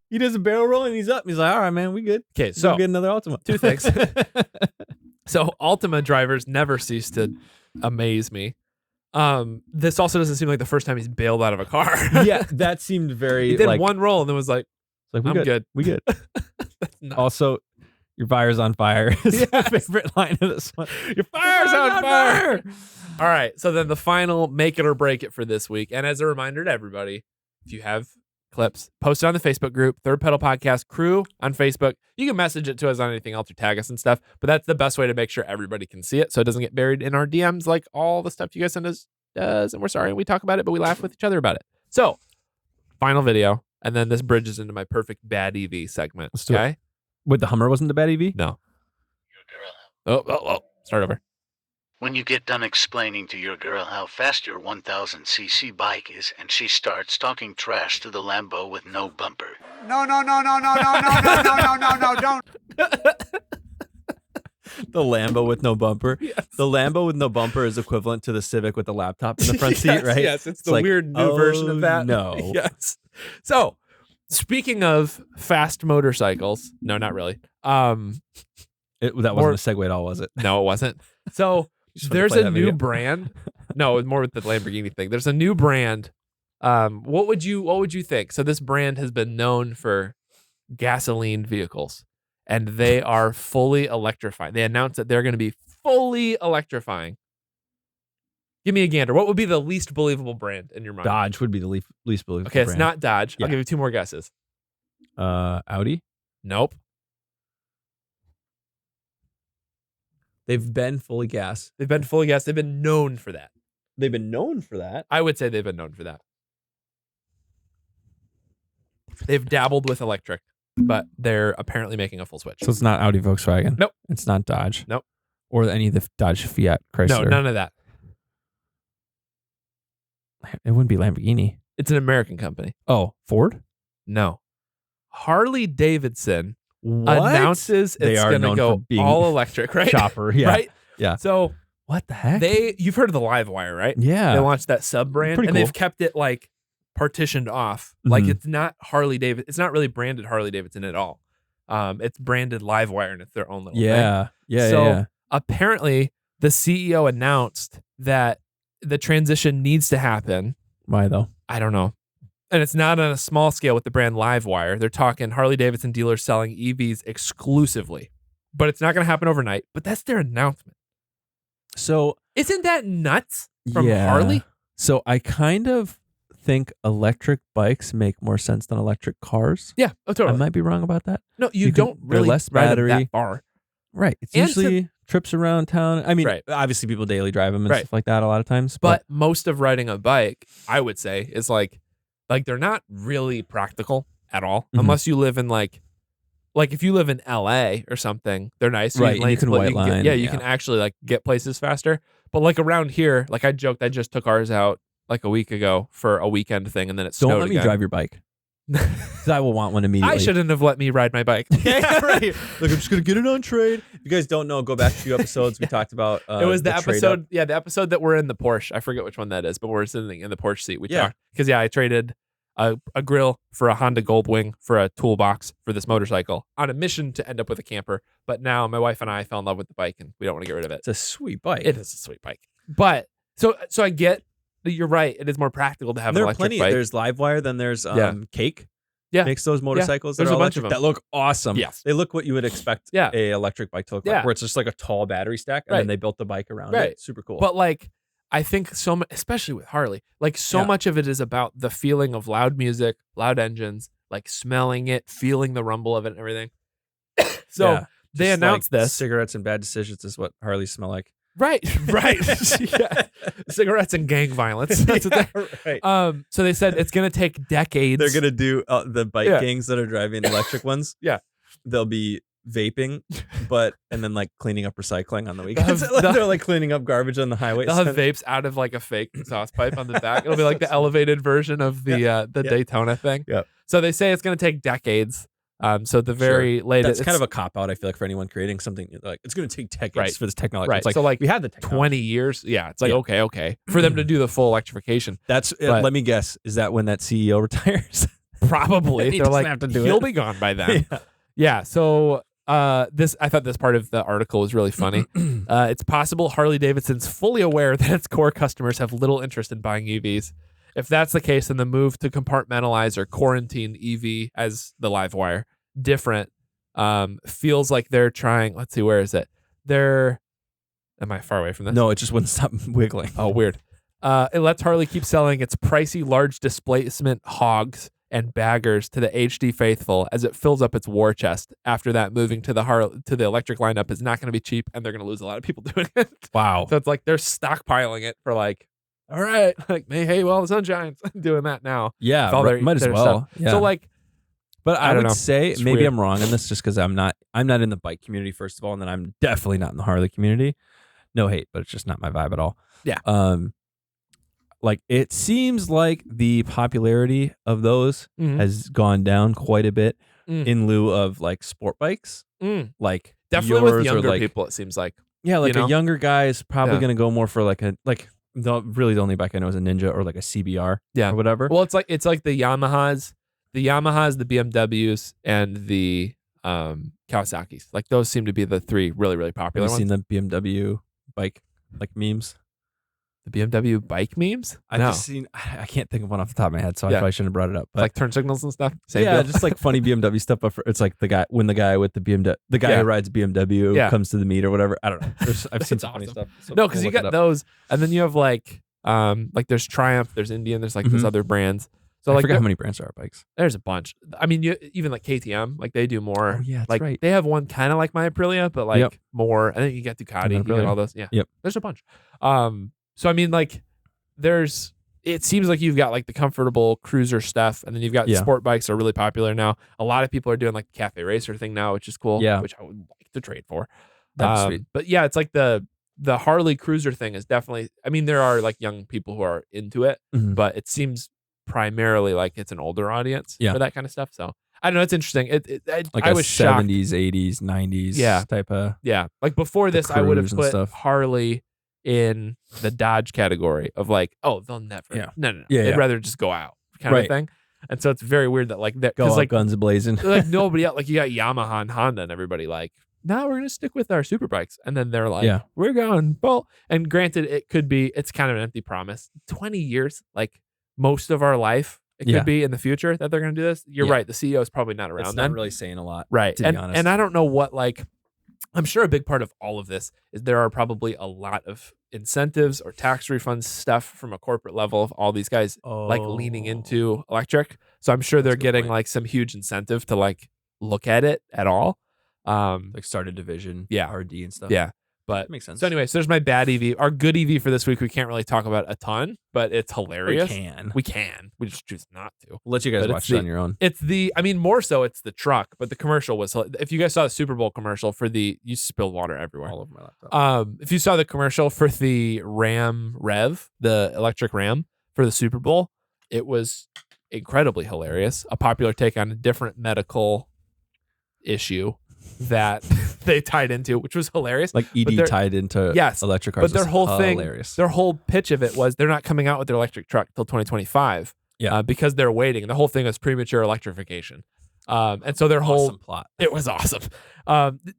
Speaker 2: He does a barrel roll and he's up. He's like, all right, man, we good.
Speaker 1: Okay,
Speaker 2: So
Speaker 1: so
Speaker 2: get another Ultima.
Speaker 1: two things. So Ultima drivers never cease to amaze me. This also doesn't seem like the first time he's bailed out of a car.
Speaker 2: Yeah, that seemed very
Speaker 1: He did
Speaker 2: like,
Speaker 1: one roll and then was like,
Speaker 2: it's like we
Speaker 1: I'm
Speaker 2: good.
Speaker 1: good.
Speaker 2: We good.
Speaker 1: no.
Speaker 2: Also, your fire's on fire is my
Speaker 1: Yes.
Speaker 2: favorite line of this one.
Speaker 1: Your fire's on fire. All right. So then the final make it or break it for this week. And as a reminder to everybody, if you have clips, post it on the Facebook group, Third Pedal Podcast Crew on Facebook. You can message it to us on anything else or tag us and stuff. But that's the best way to make sure everybody can see it so it doesn't get buried in our DMs like all the stuff you guys send us does. And we're sorry. We talk about it, but we laugh with each other about it. So final video. And then this bridges into my perfect bad EV segment.
Speaker 2: Let's do it.
Speaker 1: Okay.
Speaker 2: Wait, the Hummer wasn't the bad EV?
Speaker 1: No. Oh. Start over.
Speaker 8: When you get done explaining to your girl how fast your 1000cc bike is and she starts talking trash to the Lambo with no bumper.
Speaker 5: No, don't.
Speaker 2: The Lambo with no bumper.
Speaker 1: Yes.
Speaker 2: The Lambo with no bumper is equivalent to the Civic with the laptop in the front
Speaker 1: Yes,
Speaker 2: seat, right?
Speaker 1: Yes, it's the
Speaker 2: like,
Speaker 1: weird new version of that.
Speaker 2: No.
Speaker 1: Yes. So, speaking of fast motorcycles, no, not really.
Speaker 2: That wasn't
Speaker 1: More-
Speaker 2: a segue at all, was it?
Speaker 1: No, it wasn't. So
Speaker 2: Just wanted to
Speaker 1: there's
Speaker 2: play
Speaker 1: a
Speaker 2: that
Speaker 1: new
Speaker 2: video.
Speaker 1: brand. No, it's more with the Lamborghini thing. There's a new brand. What would you think? So this brand has been known for gasoline vehicles, and they are fully electrifying. They announced that they're going to be fully electrifying. Give me a gander. What would be the least believable brand in your mind?
Speaker 2: Dodge would be the least believable.
Speaker 1: Okay, it's
Speaker 2: brand.
Speaker 1: not Dodge.
Speaker 2: Yeah.
Speaker 1: I'll give you 2 more guesses.
Speaker 2: Audi.
Speaker 1: Nope.
Speaker 2: They've been fully gas.
Speaker 1: They've been fully gas. They've been known for that.
Speaker 2: They've been known for that.
Speaker 1: I would say they've been known for that. They've dabbled with electric, but they're apparently making a full switch.
Speaker 2: So it's not Audi, Volkswagen.
Speaker 1: Nope.
Speaker 2: It's not Dodge.
Speaker 1: Nope.
Speaker 2: Or any of the Dodge, Fiat, Chrysler.
Speaker 1: No, none of that.
Speaker 2: It wouldn't be Lamborghini.
Speaker 1: It's an American company.
Speaker 2: Oh, Ford.
Speaker 1: No. Harley Davidson
Speaker 2: What?
Speaker 1: announces
Speaker 2: They
Speaker 1: it's
Speaker 2: are
Speaker 1: going to
Speaker 2: known
Speaker 1: go
Speaker 2: for being
Speaker 1: all electric, right?
Speaker 2: Chopper. Yeah.
Speaker 1: Right?
Speaker 2: Yeah.
Speaker 1: So
Speaker 2: What the heck?
Speaker 1: you've heard of the Livewire, right?
Speaker 2: Yeah.
Speaker 1: They launched that sub brand,
Speaker 2: Pretty
Speaker 1: and
Speaker 2: cool.
Speaker 1: they've kept it like partitioned off. Like
Speaker 2: Mhm.
Speaker 1: it's not Harley Davidson. It's not really branded Harley Davidson at all. It's branded Livewire, and it's their own little thing.
Speaker 2: Yeah. Yeah.
Speaker 1: So
Speaker 2: yeah.
Speaker 1: apparently, the CEO announced that the transition needs to happen.
Speaker 2: Why though?
Speaker 1: I don't know. And it's not on a small scale with the brand Livewire. They're talking Harley Davidson dealers selling EVs exclusively. But it's not going to happen overnight. But that's their announcement.
Speaker 2: So
Speaker 1: Isn't that nuts from
Speaker 2: yeah.
Speaker 1: Harley?
Speaker 2: So I kind of think electric bikes make more sense than electric cars.
Speaker 1: Yeah. Oh, totally.
Speaker 2: I might be wrong about that.
Speaker 1: No, you
Speaker 2: you can-
Speaker 1: don't
Speaker 2: they're
Speaker 1: really
Speaker 2: less
Speaker 1: ride them
Speaker 2: battery.
Speaker 1: that far.
Speaker 2: Right. It's
Speaker 1: And to-
Speaker 2: usually trips around town. I mean,
Speaker 1: Right.
Speaker 2: obviously people daily drive them and
Speaker 1: Right.
Speaker 2: stuff like that a lot of times.
Speaker 1: But most of riding a bike, I would say, is like they're not really practical at all.
Speaker 2: Mhm.
Speaker 1: Unless you live in like if you live in LA or something, they're nice.
Speaker 2: Right, and you
Speaker 1: lane
Speaker 2: can
Speaker 1: split,
Speaker 2: white line,
Speaker 1: you
Speaker 2: yeah.
Speaker 1: can actually like get places faster. But like around here, like I joked, I just took ours out like a week ago for a weekend thing, and then it snowed
Speaker 2: don't let me
Speaker 1: again.
Speaker 2: drive your bike. 'Cause I will want one immediately.
Speaker 1: I shouldn't have let me ride my bike.
Speaker 2: Yeah, right. Look, I'm just gonna get it on trade. If you guys don't know, go back a few episodes. We talked about
Speaker 1: It was the
Speaker 2: trade
Speaker 1: episode,
Speaker 2: up.
Speaker 1: the episode that we're in the Porsche. I forget which one that is, but we're sitting in the Porsche seat. We
Speaker 2: Yeah.
Speaker 1: talked because I traded a grill for a Honda Goldwing for a toolbox for this motorcycle on a mission to end up with a camper. But now my wife and I fell in love with the bike, and we don't want to get rid of it.
Speaker 2: It's a sweet bike.
Speaker 1: It is a sweet bike, but so I get that you're right. It is more practical to have
Speaker 2: There
Speaker 1: an
Speaker 2: are
Speaker 1: electric
Speaker 2: plenty.
Speaker 1: bike.
Speaker 2: There's Livewire. Then there's
Speaker 1: Yeah.
Speaker 2: Cake.
Speaker 1: Yeah.
Speaker 2: Makes those motorcycles.
Speaker 1: There's
Speaker 2: that are
Speaker 1: a bunch of
Speaker 2: electric
Speaker 1: them.
Speaker 2: that look awesome.
Speaker 1: Yes.
Speaker 2: They look what you would expect
Speaker 1: Yeah.
Speaker 2: a electric bike to look
Speaker 1: Yeah.
Speaker 2: like, where it's just like a tall battery stack, and
Speaker 1: Right.
Speaker 2: then they built the bike around
Speaker 1: Right.
Speaker 2: it. Super cool.
Speaker 1: But like, I think so much, especially with Harley, like so
Speaker 2: Yeah.
Speaker 1: much of it is about the feeling of loud music, loud engines, like smelling it, feeling the rumble of it and everything. So
Speaker 2: Yeah.
Speaker 1: they
Speaker 2: Just
Speaker 1: announced
Speaker 2: like
Speaker 1: this.
Speaker 2: cigarettes and bad decisions is what Harleys smell like.
Speaker 1: Right, right. Yeah. Cigarettes and gang violence. That's what they,
Speaker 2: right.
Speaker 1: so they said it's going to take decades.
Speaker 2: They're gonna do the bike
Speaker 1: Yeah.
Speaker 2: gangs that are driving electric ones.
Speaker 1: Yeah.
Speaker 2: They'll be vaping, and then like cleaning up recycling on the
Speaker 1: They'll
Speaker 2: weekends.
Speaker 1: have-
Speaker 2: They're like cleaning up garbage on the highway.
Speaker 1: They'll have vapes out of like a fake exhaust pipe on the back. It'll be like the elevated version of the
Speaker 2: Yeah.
Speaker 1: Daytona thing.
Speaker 2: Yep.
Speaker 1: So they say it's going to take decades. So the very latest,
Speaker 2: That's kind of a cop out. I feel like for anyone creating something like it's going to take decades
Speaker 1: Right.
Speaker 2: for this technology.
Speaker 1: Right.
Speaker 2: It's like,
Speaker 1: So, like,
Speaker 2: we have the technology.
Speaker 1: 20 years. Yeah. It's like,
Speaker 2: Yeah.
Speaker 1: okay. For them to do the full electrification.
Speaker 2: That's
Speaker 1: But-
Speaker 2: let me guess. Is that when that CEO retires?
Speaker 1: Probably.
Speaker 2: He
Speaker 1: They're
Speaker 2: doesn't
Speaker 1: like,
Speaker 2: have to do
Speaker 1: he'll
Speaker 2: it.
Speaker 1: be gone by then.
Speaker 2: Yeah.
Speaker 1: Yeah. So I thought this part of the article was really funny. It's possible Harley Davidson's fully aware that its core customers have little interest in buying EVs. If that's the case, then the move to compartmentalize or quarantine EV as the Livewire different feels like they're trying. Let's see, where is it? Am I far away from this?
Speaker 2: No, it just wouldn't stop wiggling.
Speaker 1: Oh, weird. It lets Harley keep selling its pricey large displacement hogs and baggers to the HD faithful as it fills up its war chest. After that, moving to the electric lineup is not going to be cheap, and they're going to lose a lot of people doing it.
Speaker 2: Wow.
Speaker 1: So it's like they're stockpiling it for like, all right, like, hey, well, the sunshine's doing that now.
Speaker 2: Yeah,
Speaker 1: With all their-
Speaker 2: might as
Speaker 1: their
Speaker 2: well.
Speaker 1: stuff.
Speaker 2: Yeah.
Speaker 1: So like,
Speaker 2: but
Speaker 1: I
Speaker 2: I
Speaker 1: don't
Speaker 2: would
Speaker 1: know.
Speaker 2: say
Speaker 1: It's
Speaker 2: maybe
Speaker 1: weird.
Speaker 2: I'm wrong on this just because I'm not in the bike community first of all, and then I'm definitely not in the Harley community. No hate, but it's just not my vibe at all.
Speaker 1: Yeah.
Speaker 2: Like it seems like the popularity of those
Speaker 1: Mhm.
Speaker 2: has gone down quite a bit
Speaker 1: Mm.
Speaker 2: in lieu of like sport bikes.
Speaker 1: Mm.
Speaker 2: Like
Speaker 1: Definitely
Speaker 2: yours
Speaker 1: with younger
Speaker 2: or like
Speaker 1: people, it seems like.
Speaker 2: yeah, like
Speaker 1: you know?
Speaker 2: a younger guy is probably
Speaker 1: Yeah.
Speaker 2: going to go more for like really the only bike I know is a Ninja or like a CBR
Speaker 1: Yeah.
Speaker 2: or whatever.
Speaker 1: Well, it's like the Yamahas, the BMWs, and the Kawasaki's. Like those seem to be the three really, really
Speaker 2: Have
Speaker 1: popular
Speaker 2: you
Speaker 1: ones.
Speaker 2: seen the BMW bike like memes?
Speaker 1: The BMW bike memes?
Speaker 2: I've
Speaker 1: No.
Speaker 2: just seen. I can't think of one off the top of my head, so I
Speaker 1: Yeah.
Speaker 2: probably shouldn't have brought it up. But
Speaker 1: Like turn signals and stuff. Same
Speaker 2: yeah,
Speaker 1: deal.
Speaker 2: just like funny BMW stuff. But it's like the guy with the BMW, the guy
Speaker 1: Yeah.
Speaker 2: who rides BMW
Speaker 1: Yeah.
Speaker 2: comes to the meet or whatever. I don't know. I've seen
Speaker 1: That's
Speaker 2: some funny
Speaker 1: awesome.
Speaker 2: stuff. So
Speaker 1: No,
Speaker 2: we'll
Speaker 1: because you
Speaker 2: look it
Speaker 1: got
Speaker 2: up.
Speaker 1: those, and then you have like there's Triumph, there's Indian, there's like those
Speaker 2: Mhm.
Speaker 1: other brands. So
Speaker 2: I
Speaker 1: like
Speaker 2: forgot how many brands there are bikes.
Speaker 1: there's a bunch. I mean, even like KTM, like they do more.
Speaker 2: Oh, yeah, that's
Speaker 1: like
Speaker 2: right.
Speaker 1: they have one kind of like my Aprilia, but like
Speaker 2: Yep.
Speaker 1: more. And then you got Ducati, you got
Speaker 2: Aprilia.
Speaker 1: all those. Yeah,
Speaker 2: Yep.
Speaker 1: There's a bunch. So I mean, like it seems like you've got like the comfortable cruiser stuff, and then you've got
Speaker 2: Yeah.
Speaker 1: sport bikes are really popular now. A lot of people are doing like the cafe racer thing now, which is cool.
Speaker 2: Yeah.
Speaker 1: Which I would like to trade for.
Speaker 2: That's sweet.
Speaker 1: But yeah, it's like the Harley cruiser thing is definitely. I mean, there are like young people who are into it,
Speaker 2: Mhm.
Speaker 1: but it seems primarily like it's an older audience
Speaker 2: Yeah.
Speaker 1: for that kind of stuff. So I don't know. It's interesting.
Speaker 2: Like
Speaker 1: I
Speaker 2: a
Speaker 1: was shocked.
Speaker 2: 70s, 80s, 90s
Speaker 1: Yeah.
Speaker 2: type of.
Speaker 1: Yeah, like before this, I would have
Speaker 2: Cruise and
Speaker 1: put
Speaker 2: stuff.
Speaker 1: Harley in the Dodge category of like, oh, they'll never.
Speaker 2: Yeah.
Speaker 1: No.
Speaker 2: Yeah,
Speaker 1: They'd
Speaker 2: yeah.
Speaker 1: rather just go out kind of
Speaker 2: Right.
Speaker 1: thing. And so it's very weird that like that
Speaker 2: Go
Speaker 1: because
Speaker 2: out
Speaker 1: like
Speaker 2: guns blazing.
Speaker 1: like nobody else, like you got Yamaha and Honda and everybody like, no, we're gonna stick with our super bikes, and then they're like,
Speaker 2: Yeah.
Speaker 1: we're going well. And granted, it's kind of an empty promise. 20 years, like most of our life, it
Speaker 2: Yeah.
Speaker 1: could be in the future that they're gonna do this. You're
Speaker 2: Yeah.
Speaker 1: right. The CEO is probably not around
Speaker 2: It's
Speaker 1: then.
Speaker 2: not really saying a lot,
Speaker 1: Right.
Speaker 2: to be
Speaker 1: and,
Speaker 2: honest.
Speaker 1: and I don't know what, like, I'm sure a big part of all of this is there are probably a lot of incentives or tax refunds stuff from a corporate level of all these guys like leaning into electric. So I'm sure
Speaker 2: That's a
Speaker 1: they're
Speaker 2: good
Speaker 1: getting
Speaker 2: point.
Speaker 1: like some huge incentive to like look at it at all.
Speaker 2: like start a division,
Speaker 1: Yeah.
Speaker 2: RD and stuff.
Speaker 1: Yeah. But
Speaker 2: That makes sense.
Speaker 1: so anyway, so there's my bad EV. Our good EV for this week, we can't really talk about a ton, but it's
Speaker 2: we
Speaker 1: hilarious.
Speaker 2: can.
Speaker 1: We can. We just choose not to.
Speaker 2: We'll let you guys
Speaker 1: But
Speaker 2: watch it on your own.
Speaker 1: It's more so it's the truck, but the commercial was, if you guys saw the Super Bowl commercial for you spilled water everywhere.
Speaker 2: All over my laptop.
Speaker 1: If you saw the commercial for the Ram Rev, the electric Ram for the Super Bowl, it was incredibly hilarious. A popular take on a different medical issue that they tied into, which was hilarious.
Speaker 2: Like
Speaker 1: but
Speaker 2: ED
Speaker 1: they're-
Speaker 2: tied into
Speaker 1: Yes,
Speaker 2: electric cars.
Speaker 1: but their
Speaker 2: is
Speaker 1: whole
Speaker 2: hilarious.
Speaker 1: their whole pitch of it was they're not coming out with their electric truck till 2025.
Speaker 2: Yeah.
Speaker 1: Because they're waiting. And the whole thing is premature electrification. And so their whole
Speaker 2: awesome plot.
Speaker 1: it was awesome.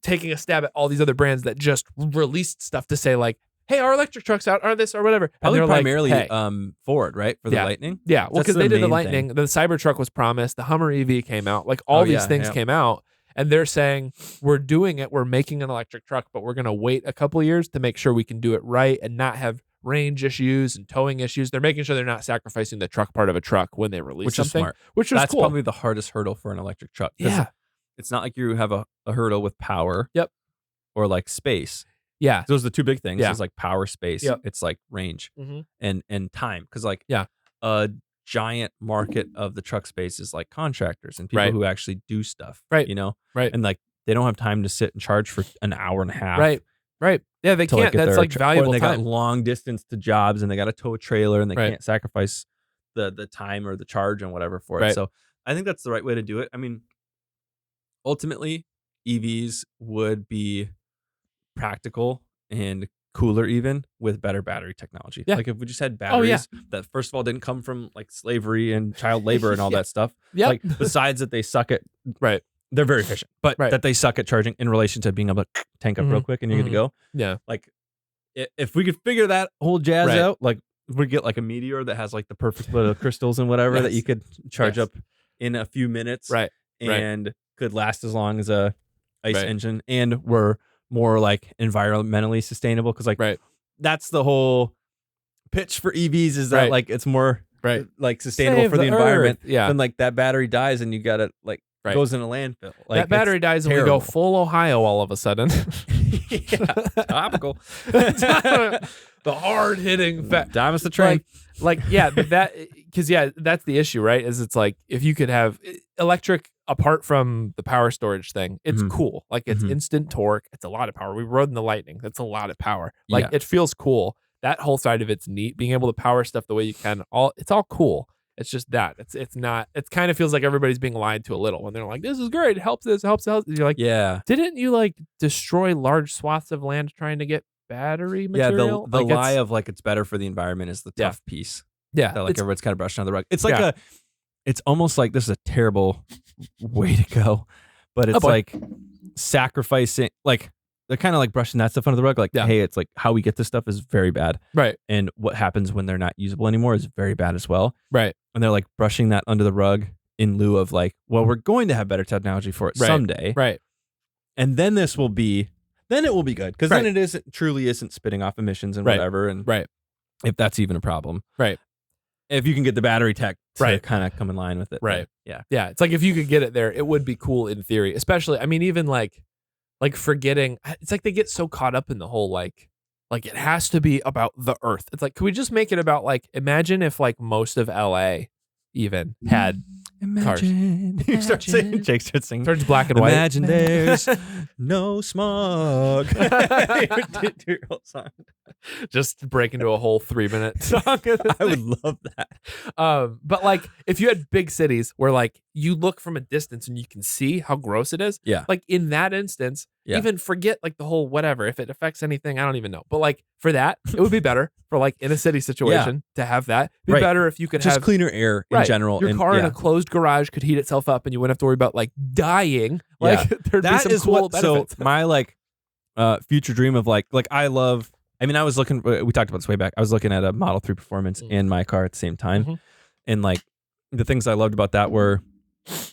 Speaker 1: Taking a stab at all these other brands that just released stuff to say like, hey, our electric truck's out, or this, or whatever. And
Speaker 2: Probably
Speaker 1: they're
Speaker 2: primarily
Speaker 1: like, hey.
Speaker 2: Ford, right? For the
Speaker 1: Yeah.
Speaker 2: Lightning.
Speaker 1: Yeah, well,
Speaker 2: That's
Speaker 1: because they
Speaker 2: their
Speaker 1: did the
Speaker 2: main
Speaker 1: Lightning,
Speaker 2: thing.
Speaker 1: the Cybertruck was promised, the Hummer EV came out, like all
Speaker 2: Oh,
Speaker 1: these
Speaker 2: yeah,
Speaker 1: things
Speaker 2: yeah.
Speaker 1: came out, and they're saying we're doing it, we're making an electric truck, but we're gonna wait a couple of years to make sure we can do it right and not have range issues and towing issues. They're making sure they're not sacrificing the truck part of a truck when they release
Speaker 2: Which is
Speaker 1: something,
Speaker 2: smart.
Speaker 1: which was
Speaker 2: That's
Speaker 1: cool.
Speaker 2: probably the hardest hurdle for an electric truck. 'Cause
Speaker 1: Yeah,
Speaker 2: It's not like you have a hurdle with power.
Speaker 1: Yep.
Speaker 2: Or like space.
Speaker 1: yeah,
Speaker 2: Those are the two big things.
Speaker 1: Yeah.
Speaker 2: It's like power, space.
Speaker 1: Yep.
Speaker 2: It's like range
Speaker 1: Mhm.
Speaker 2: and time. Because like
Speaker 1: Yeah.
Speaker 2: a giant market of the truck space is like contractors and people
Speaker 1: Right.
Speaker 2: who actually do stuff.
Speaker 1: Right.
Speaker 2: You know?
Speaker 1: Right.
Speaker 2: And like they don't have time to sit and charge for an hour and a half.
Speaker 1: right. Yeah, they
Speaker 2: To
Speaker 1: can't.
Speaker 2: like get
Speaker 1: That's
Speaker 2: their
Speaker 1: like
Speaker 2: or
Speaker 1: valuable
Speaker 2: they
Speaker 1: time.
Speaker 2: got long distance to jobs and they got to tow a trailer and they
Speaker 1: Right.
Speaker 2: can't sacrifice the time or the charge and whatever for it.
Speaker 1: Right.
Speaker 2: So I think that's the right way to do it. I mean, ultimately, EVs would be practical and cooler even with better battery technology.
Speaker 1: Yeah.
Speaker 2: Like if we just had
Speaker 1: Oh, yeah.
Speaker 2: batteries that first of all didn't come from like slavery and child labor and all
Speaker 1: Yeah.
Speaker 2: that stuff.
Speaker 1: Yep.
Speaker 2: Like besides that they suck at
Speaker 1: Right.
Speaker 2: they're very efficient, but
Speaker 1: Right.
Speaker 2: that they suck at charging in relation to being able to tank up real
Speaker 1: Mhm.
Speaker 2: quick and you're good to go.
Speaker 1: Yeah.
Speaker 2: Like if we could figure that whole jazz
Speaker 1: Right.
Speaker 2: out, like we get like a meteor that has like the perfect split of crystals and whatever that
Speaker 1: Yes.
Speaker 2: you could charge
Speaker 1: Yes.
Speaker 2: up in a few minutes,
Speaker 1: Right. Right.
Speaker 2: and could last as long as a ice
Speaker 1: Right.
Speaker 2: engine, and we're more like environmentally sustainable because like
Speaker 1: Right.
Speaker 2: that's the whole pitch for EVs is that
Speaker 1: Right.
Speaker 2: like it's more
Speaker 1: Right.
Speaker 2: like sustainable
Speaker 1: Save
Speaker 2: for the
Speaker 1: the
Speaker 2: environment.
Speaker 1: Earth. Yeah.
Speaker 2: Then like that battery dies and you got it like
Speaker 1: Right.
Speaker 2: goes in a landfill. Like
Speaker 1: That battery
Speaker 2: it's
Speaker 1: dies and we go
Speaker 2: terrible.
Speaker 1: full Ohio all of a sudden.
Speaker 2: yeah, topical.
Speaker 1: The hard hitting
Speaker 2: Dimes the train.
Speaker 1: like yeah, but because that's the issue, right? Is it's like if you could have electric apart from the power storage thing, it's
Speaker 2: Mhm.
Speaker 1: cool. Like it's
Speaker 2: Mhm.
Speaker 1: instant torque. It's a lot of power. We rode in the Lightning. That's a lot of power. Like
Speaker 2: Yeah.
Speaker 1: it feels cool. That whole side of it's neat. Being able to power stuff the way you can. It's all cool. It's just that it's not. It kind of feels like everybody's being lied to a little when they're like, "This is great. It helps this. It helps." You're like,
Speaker 2: Yeah.
Speaker 1: didn't you like destroy large swaths of land trying to get battery material?
Speaker 2: Yeah, the lie of like it's better for the environment is the tough piece.
Speaker 1: Yeah,
Speaker 2: That like everyone's kind of brushing on the rug. It's like it's almost like this is a terrible way to go, but it's like sacrificing, like they're kind of like brushing that stuff under the rug. Like, hey, it's like how we get this stuff is very bad.
Speaker 1: Right.
Speaker 2: And what happens when they're not usable anymore is very bad as well.
Speaker 1: Right.
Speaker 2: And they're like brushing that under the rug in lieu of like, well, we're going to have better technology for it someday.
Speaker 1: Right.
Speaker 2: And then it will be good. Because then it truly isn't spitting off emissions and whatever. And if that's even a problem.
Speaker 1: Right.
Speaker 2: If you can get the battery tech to kind of come in line with it.
Speaker 1: Right.
Speaker 2: Then,
Speaker 1: yeah. It's like if you could get it there, it would be cool in theory. Especially, I mean, even like forgetting, it's like they get so caught up in the whole like it has to be about the earth. It's like, could we just make it about like, imagine if like most of LA even had cars.
Speaker 2: You start saying, Jake starts singing.
Speaker 1: Turns black and white.
Speaker 2: Imagine there's no smog. Do your whole song.
Speaker 1: Just break into a whole 3-minute song.
Speaker 2: I would love that.
Speaker 1: But like if you had big cities where like you look from a distance and you can see how gross it is.
Speaker 2: Yeah.
Speaker 1: Like in that instance, even forget like the whole whatever. If it affects anything, I don't even know. But like for that, it would be better for like in a city situation to have that. It'd be better if you could
Speaker 2: just
Speaker 1: have
Speaker 2: cleaner air in general.
Speaker 1: Your car in a closed garage could heat itself up and you wouldn't have to worry about like dying. Like there'd be some cool benefits.
Speaker 2: So my like future dream of like I love, I mean, I was looking, we talked about this way back. I was looking at a Model 3 Performance and my car at the same time. And like the things I loved about that were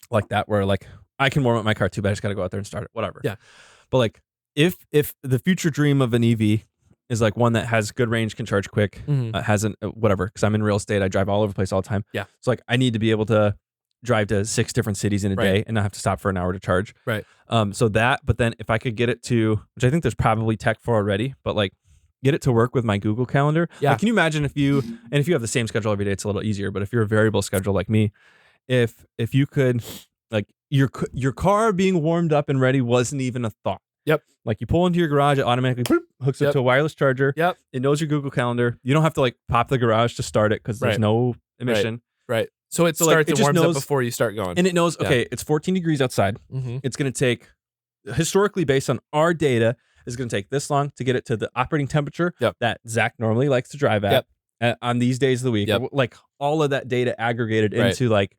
Speaker 2: like I can warm up my car too, but I just got to go out there and start it, whatever.
Speaker 1: Yeah.
Speaker 2: But like if the future dream of an EV is like one that has good range, can charge quick, hasn't whatever, because I'm in real estate, I drive all over the place all the time.
Speaker 1: Yeah.
Speaker 2: So like I need to be able to drive to 6 different cities in a day and not have to stop for an hour to charge.
Speaker 1: Right.
Speaker 2: So that, but then if I could get it to, which I think there's probably tech for already, but like get it to work with my Google Calendar.
Speaker 1: Yeah.
Speaker 2: Like, can you imagine if you have the same schedule every day, it's a little easier, but if you're a variable schedule like me, if you could like your car being warmed up and ready wasn't even a thought.
Speaker 1: Yep.
Speaker 2: Like you pull into your garage, it automatically hooks up to a wireless charger.
Speaker 1: Yep.
Speaker 2: It knows your Google Calendar. You don't have to like pop the garage to start it because there's no emission.
Speaker 1: Right. So it
Speaker 2: like,
Speaker 1: starts and warms up before you start going.
Speaker 2: And it knows, okay, it's 14 degrees outside. It's going to take, historically based on our data, is going to take this long to get it to the operating temperature that Zach normally likes to drive at on these days of the week. Like all of that data aggregated into like,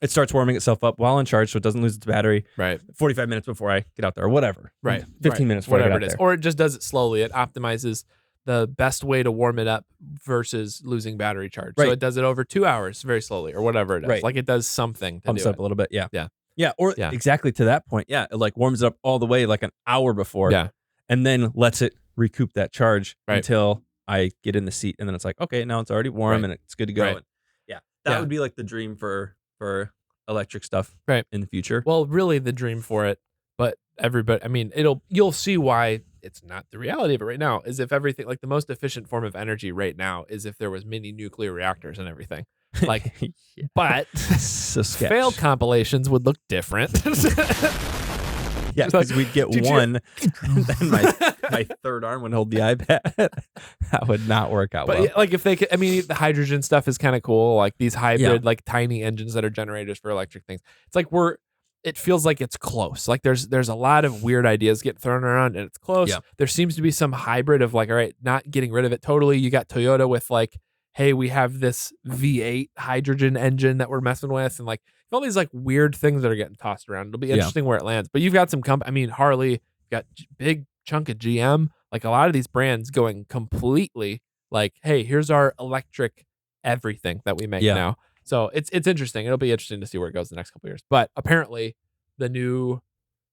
Speaker 2: it starts warming itself up while on charge so it doesn't lose its battery.
Speaker 1: Right.
Speaker 2: 45 minutes before I get out there or whatever.
Speaker 1: Right.
Speaker 2: 15 minutes before
Speaker 1: whatever
Speaker 2: I get out
Speaker 1: it is.
Speaker 2: there.
Speaker 1: Or it just does it slowly. It optimizes the best way to warm it up versus losing battery charge. So it does it over 2 hours very slowly or whatever it is.
Speaker 2: Right.
Speaker 1: Like it does something to
Speaker 2: Pumps
Speaker 1: do
Speaker 2: up a little bit. Yeah.
Speaker 1: Yeah.
Speaker 2: Yeah. Or exactly to that point. Yeah. It like warms it up all the way like an hour before.
Speaker 1: Yeah.
Speaker 2: And then lets it recoup that charge until I get in the seat. And then it's like, okay, now it's already warm and it's good to go.
Speaker 1: Right.
Speaker 2: And that would be like the dream for electric stuff in the future.
Speaker 1: Well, really the dream for it, but everybody, I mean, you'll see why it's not the reality of it right now, is if everything, like the most efficient form of energy right now is if there was mini nuclear reactors and everything. Like, but failed compilations would look different.
Speaker 2: Yeah, because we'd get one, and then my third arm would hold the iPad. That would not work out well.
Speaker 1: But like if they could, I mean, the hydrogen stuff is kind of cool. Like these hybrid, like tiny engines that are generators for electric things. It's like it feels like it's close. Like there's a lot of weird ideas getting thrown around and it's close.
Speaker 2: Yeah.
Speaker 1: There seems to be some hybrid of like, all right, not getting rid of it totally. You got Toyota with like, hey, we have this V8 hydrogen engine that we're messing with, and like all these like weird things that are getting tossed around. It'll be interesting where it lands. But you've got some Harley, you've got big chunk of GM, like a lot of these brands going completely like, hey, here's our electric everything that we make now. So it's interesting. It'll be interesting to see where it goes the next couple of years. But apparently the new,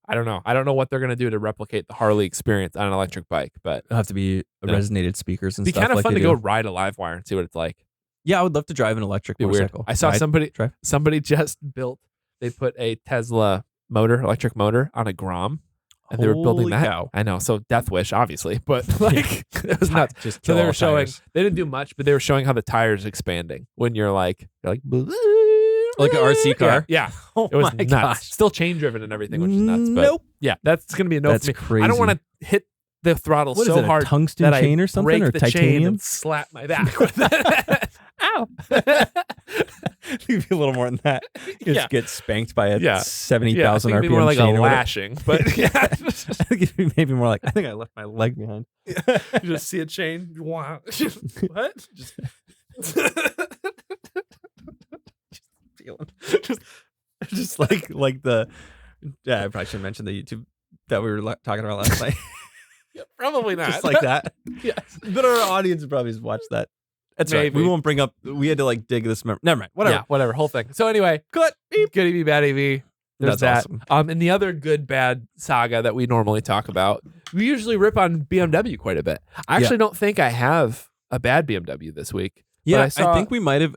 Speaker 1: I don't know what they're going to do to replicate the Harley experience on an electric bike, but
Speaker 2: it'll have to be resonated speakers and
Speaker 1: stuff. It'd be kind of
Speaker 2: like
Speaker 1: fun to go ride a live wire and see what it's like.
Speaker 2: Yeah, I would love to drive an electric motorcycle.
Speaker 1: I saw somebody just built, they put a Tesla electric motor on a Grom. And they were building that.
Speaker 2: Cow.
Speaker 1: I know. So Death Wish, obviously, but like it was nuts.
Speaker 2: Just
Speaker 1: so they were showing.
Speaker 2: tires.
Speaker 1: They didn't do much, but they were showing how the tires expanding when you're like
Speaker 2: like an RC car.
Speaker 1: Yeah.
Speaker 2: Oh
Speaker 1: it was
Speaker 2: my
Speaker 1: nuts.
Speaker 2: gosh.
Speaker 1: Still chain driven and everything, which is nuts. But
Speaker 2: Nope.
Speaker 1: yeah, that's gonna be a no
Speaker 2: That's
Speaker 1: for me.
Speaker 2: crazy.
Speaker 1: I don't want to hit the throttle
Speaker 2: What
Speaker 1: so
Speaker 2: is it, a
Speaker 1: hard
Speaker 2: tungsten
Speaker 1: that
Speaker 2: chain
Speaker 1: I
Speaker 2: or something,
Speaker 1: break
Speaker 2: or
Speaker 1: the chain
Speaker 2: titanium?
Speaker 1: and slap my back with it. Ow.
Speaker 2: It'd be a little more than that. Just get spanked by a 70,000 RPM
Speaker 1: more like a
Speaker 2: chain or whatever.
Speaker 1: lashing, but yeah.
Speaker 2: I think it'd be maybe more like, I think I left my leg behind.
Speaker 1: You just see a chain. Wow. What? Just
Speaker 2: feeling. Just like the. Yeah, I probably should mention the YouTube that we were talking about last night.
Speaker 1: Probably not.
Speaker 2: Just like that.
Speaker 1: Yes.
Speaker 2: But our audience probably has watched that. That's right.
Speaker 1: Maybe.
Speaker 2: We won't bring up. We had to like dig this. Never mind. Whatever.
Speaker 1: Yeah, whatever. Whole thing. So anyway,
Speaker 2: Cut.
Speaker 1: good EV, bad EV. There's
Speaker 2: That's
Speaker 1: that.
Speaker 2: awesome.
Speaker 1: And the other good bad saga that we normally talk about, we usually rip on BMW quite a bit. I actually don't think I have a bad BMW this week.
Speaker 2: Yeah,
Speaker 1: but
Speaker 2: I think we might have.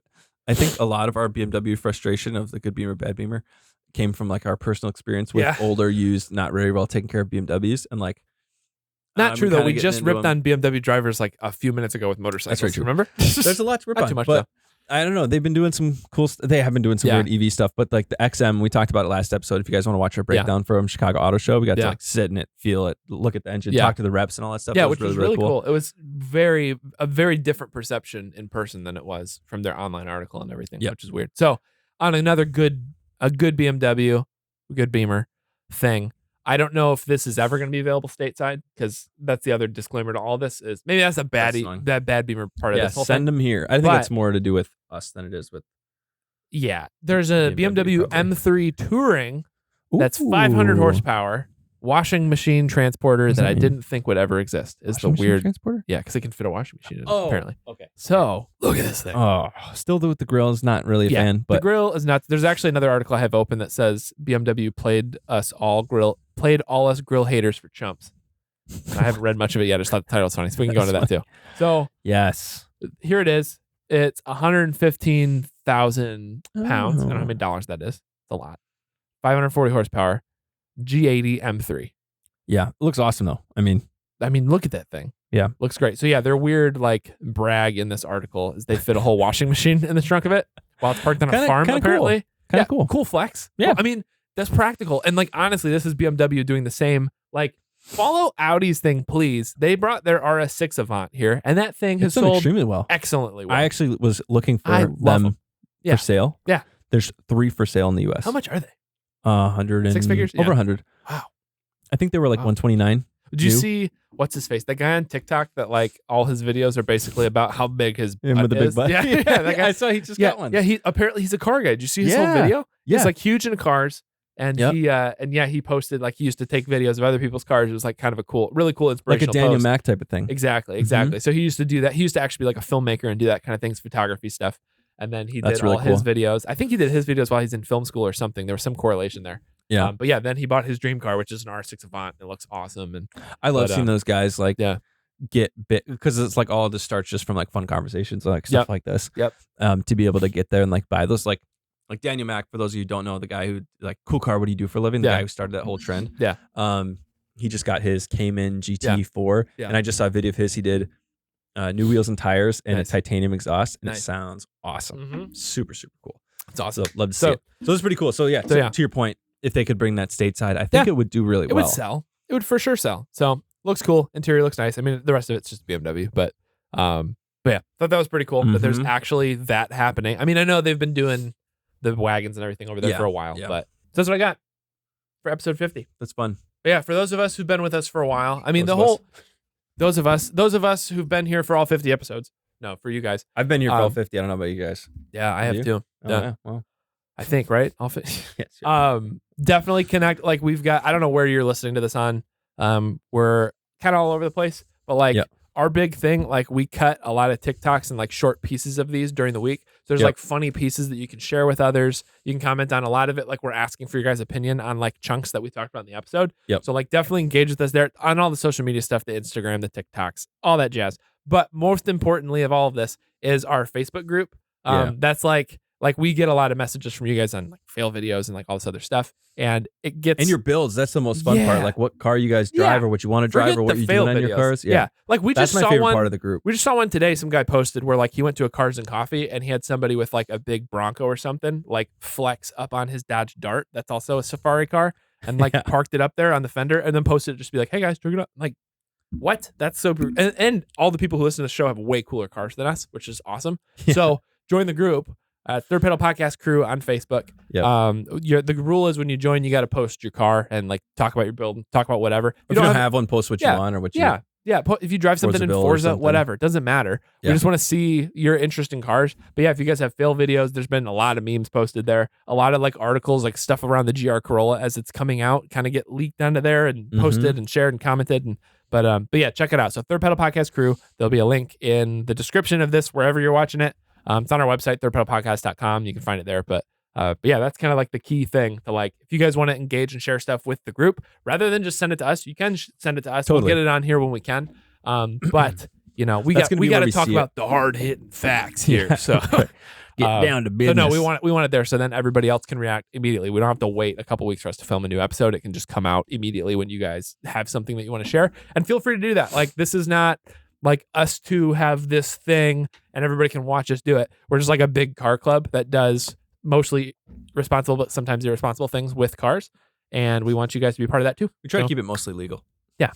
Speaker 2: I think a lot of our BMW frustration of the good Beamer, bad Beamer came from like our personal experience with older, used, not very well taken care of BMWs, and like.
Speaker 1: Not true though. We
Speaker 2: getting
Speaker 1: just
Speaker 2: into
Speaker 1: ripped
Speaker 2: them.
Speaker 1: on BMW drivers like a few minutes ago with motorcycles.
Speaker 2: That's very true.
Speaker 1: Remember?
Speaker 2: There's a lot to rip
Speaker 1: Not
Speaker 2: on,
Speaker 1: too much,
Speaker 2: but I don't know. They've been doing some cool. They have been doing some weird EV stuff, but like the XM, we talked about it last episode. If you guys want to watch our breakdown from Chicago Auto Show, we got to like sit in it, feel it, look at the engine, talk to the reps and all that stuff.
Speaker 1: Yeah,
Speaker 2: that
Speaker 1: which was really cool. It was a very different perception in person than it was from their online article and everything, which is weird. So on another good BMW, good Beamer thing. I don't know if this is ever going to be available stateside, because that's the other disclaimer to all this is maybe that's a bad Beamer part of this whole
Speaker 2: send
Speaker 1: thing.
Speaker 2: them here. I think it's more to do with us than it is with.
Speaker 1: Yeah, there's a BMW M3 Touring that's 500 horsepower, washing machine transporter that I didn't think would ever exist. Is the weird
Speaker 2: transporter?
Speaker 1: Yeah, because it can fit a washing machine in it, apparently.
Speaker 2: Okay.
Speaker 1: So look at this thing.
Speaker 2: Oh, still with the grill is not really a fan, but
Speaker 1: the grill is not. There's actually another article I have open that says BMW played all us grill haters for chumps. And I haven't read much of it yet. I just thought the title was funny, so we can go into that too. So
Speaker 2: yes,
Speaker 1: here it is. It's 115,000 pounds. I don't know how many dollars that is. It's a lot. 540 horsepower. G80 M3.
Speaker 2: Yeah, it looks awesome though. I mean,
Speaker 1: look at that thing.
Speaker 2: Yeah,
Speaker 1: looks great. So yeah, their weird like brag in this article is they fit a whole washing machine in the trunk of it while it's parked on a farm. Apparently,
Speaker 2: kind of cool.
Speaker 1: Cool flex.
Speaker 2: Yeah,
Speaker 1: I mean that's practical. And like honestly, this is BMW doing the same. Like follow Audi's thing, please. They brought their RS6 Avant here, and that thing has sold
Speaker 2: extremely well.
Speaker 1: Excellently well.
Speaker 2: I actually was looking for them for sale.
Speaker 1: Yeah,
Speaker 2: there's 3 for sale in the U.S.
Speaker 1: How much are they?
Speaker 2: 100 and
Speaker 1: 6 figures?
Speaker 2: Over 100.
Speaker 1: Wow.
Speaker 2: I think they were like 129.
Speaker 1: Did you see what's his face? That guy on TikTok that like all his videos are basically about how big his butt
Speaker 2: with the
Speaker 1: is?
Speaker 2: big butt.
Speaker 1: Yeah, that guy.
Speaker 2: I saw he just got one.
Speaker 1: Yeah, he apparently he's a car guy. Did you see his whole video?
Speaker 2: Yeah.
Speaker 1: He's like huge into cars. And he posted like he used to take videos of other people's cars. It was like kind of a really cool inspirational
Speaker 2: like a Daniel
Speaker 1: post.
Speaker 2: Mack type of thing.
Speaker 1: Exactly. So he used to do that. He used to actually be like a filmmaker and do that kind of things, photography stuff. And then he did all his videos. I think he did his videos while he's in film school or something. There was some correlation there.
Speaker 2: Yeah.
Speaker 1: But yeah, then he bought his dream car, which is an R6 Avant. It looks awesome. And
Speaker 2: I love seeing those guys like get bit because it's like all this starts just from like fun conversations, like stuff like this.
Speaker 1: Yep.
Speaker 2: To be able to get there and like buy those like Daniel Mack, for those of you who don't know, the guy who like cool car, what do you do for a living? The guy who started that whole trend.
Speaker 1: Yeah.
Speaker 2: He just got his Cayman GT4, and I just saw a video of his. He did new wheels and tires and a titanium exhaust, and it sounds awesome. Super, super cool.
Speaker 1: It's awesome.
Speaker 2: Love to see it. So it's pretty cool. So yeah, to your point, if they could bring that stateside, I think it would do really well.
Speaker 1: It would sell. It would for sure sell. So looks cool. Interior looks nice. I mean, the rest of it's just BMW, but yeah, thought that was pretty cool that there's actually that happening. I mean, I know they've been doing the wagons and everything over there for a while, but that's what I got for episode 50.
Speaker 2: That's fun.
Speaker 1: But yeah, for those of us who've been with us for a while, I mean, those of us who've been here for all 50 episodes. No, for you guys.
Speaker 2: I've been here for all 50. I don't know about you guys.
Speaker 1: Yeah, I have too.
Speaker 2: Oh, yeah. Well,
Speaker 1: I think, right? All 50.
Speaker 2: Yes,
Speaker 1: definitely connect. Like we've got, I don't know where you're listening to this on. We're kind of all over the place, but like our big thing, like we cut a lot of TikToks and like short pieces of these during the week. So there's like funny pieces that you can share with others. You can comment on a lot of it. Like we're asking for your guys' opinion on like chunks that we talked about in the episode. So like definitely engage with us there on all the social media stuff, the Instagram, the TikToks, all that jazz. But most importantly of all of this is our Facebook group. That's like we get a lot of messages from you guys on like fail videos and like all this other stuff. And it gets
Speaker 2: and your builds. That's the most fun part. Like what car you guys drive or what you want to drive or what you're doing on your cars.
Speaker 1: Yeah. Like we
Speaker 2: that's
Speaker 1: just
Speaker 2: my
Speaker 1: saw
Speaker 2: favorite
Speaker 1: one
Speaker 2: part of the group.
Speaker 1: We just saw one today. Some guy posted where like he went to a Cars and Coffee and he had somebody with like a big Bronco or something like flex up on his Dodge Dart. That's also a safari car and like parked it up there on the fender and then posted it just be like, hey guys, drink it up. Like what? That's so and all the people who listen to the show have way cooler cars than us, which is awesome. So join the group. Third Pedal Podcast Crew on Facebook.
Speaker 2: Yep.
Speaker 1: The rule is when you join, you got to post your car and like talk about your build, talk about whatever.
Speaker 2: If you don't have one, post what you want or what you.
Speaker 1: Yeah. If you drive something in Forza, whatever, it doesn't matter. We just want to see your interest in cars. But yeah, if you guys have fail videos, there's been a lot of memes posted there. A lot of like articles, like stuff around the GR Corolla as it's coming out, kind of get leaked onto there and posted and shared and commented. But yeah, check it out. So Third Pedal Podcast Crew. There'll be a link in the description of this wherever you're watching it. It's on our website, thirdpedalpodcast.com. You can find it there. But yeah, that's kind of like the key thing to like, if you guys want to engage and share stuff with the group, rather than just send it to us, you can send it to us.
Speaker 2: Totally.
Speaker 1: We'll get it on here when we can. But you know, we got to talk about the hard hitting facts here. So
Speaker 2: get down to business.
Speaker 1: So no, we want it there. So then everybody else can react immediately. We don't have to wait a couple weeks for us to film a new episode. It can just come out immediately when you guys have something that you want to share, and feel free to do that. Like, this is not like us to have this thing and everybody can watch us do it. We're just like a big car club that does mostly responsible, but sometimes irresponsible things with cars. And we want you guys to be part of that too.
Speaker 2: We try to keep it mostly legal.
Speaker 1: Yeah.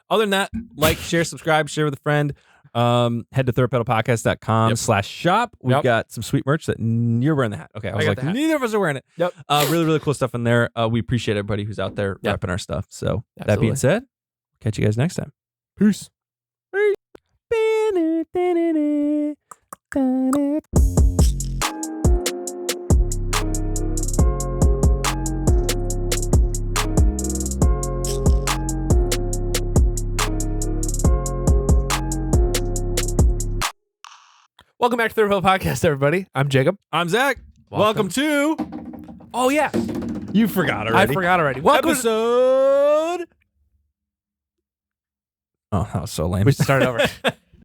Speaker 2: Other than that, like, share, subscribe, share with a friend. Head to thirdpedalpodcast.com/shop. We've got some sweet merch that you're wearing the hat. Okay. I was like, neither of us are wearing it.
Speaker 1: Yep.
Speaker 2: Really, really cool stuff in there. We appreciate everybody who's out there repping our stuff. So that being said, catch you guys next time.
Speaker 1: Peace. Welcome back to the Third Pedal Podcast, everybody. I'm Jacob.
Speaker 2: I'm Zach. Welcome to...
Speaker 1: Oh, yeah.
Speaker 2: You forgot already.
Speaker 1: I forgot already. Welcome
Speaker 2: episode... Oh, that was so lame.
Speaker 1: We should start over.